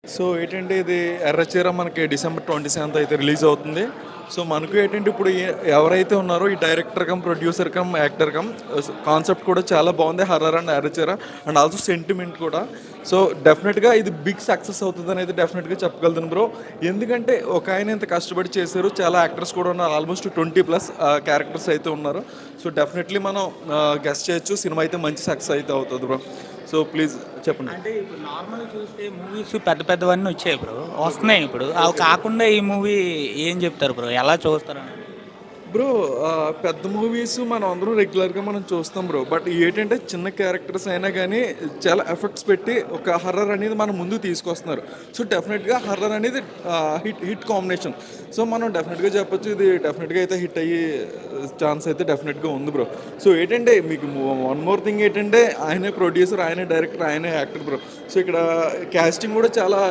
So ఏంటంటే ఇది ఎర్రచీర మనకి డిసెంబర్ 27th అయితే రిలీజ్ అవుతుంది. సో మనకు ఏంటంటే ఇప్పుడు ఎవరైతే ఉన్నారో ఈ director cum, producer cum, actor cum concept కూడా చాలా బాగుంది. Horror and Erracheera and also sentiment కూడా. సో డెఫినెట్గా ఇది బిగ్ సక్సెస్ అవుతుందని అయితే డెఫినెట్గా చెప్పగలుగుతాను బ్రో. ఎందుకంటే ఒక ఆయన ఇంత కష్టపడి చేశారు. చాలా యాక్టర్స్ కూడా ఉన్నారు. ఆల్మోస్ట్ 20+ క్యారెక్టర్స్ అయితే ఉన్నారు. సో డెఫినెట్లీ మనం గెస్ట్ చేయొచ్చు. సినిమా అయితే మంచి సక్సెస్ అయితే అవుతుంది బ్రో. సో ప్లీజ్ చెప్పండి. అంటే ఇప్పుడు నార్మల్ చూస్తే మూవీస్ పెద్ద పెద్దవన్నీ వచ్చాయి బ్రో, వస్తున్నాయి ఇప్పుడు. అవి కాకుండా ఈ మూవీ ఏం చెప్తారు బ్రో, ఎలా చూస్తారు అని? బ్రో పెద్ద మూవీస్ మనం అందరం రెగ్యులర్గా మనం చూస్తాం బ్రో. బట్ ఏంటంటే చిన్న క్యారెక్టర్స్ అయినా కానీ చాలా ఎఫర్ట్స్ పెట్టి ఒక హర్రర్ అనేది మనం ముందుకు తీసుకొస్తున్నారు. సో డెఫినెట్గా హర్రర్ అనేది హిట్ హిట్ కాంబినేషన్. సో మనం డెఫినెట్గా చెప్పొచ్చు ఇది డెఫినెట్గా అయితే హిట్ అయ్యే ఛాన్స్ అయితే డెఫినెట్గా ఉంది బ్రో. సో ఏంటంటే మీకు వన్ మోర్ థింగ్ ఏంటంటే ఆయనే ప్రొడ్యూసర్, ఆయనే డైరెక్టర్, ఆయనే యాక్టర్ బ్రో. సో ఇక్కడ క్యాస్టింగ్ కూడా చాలా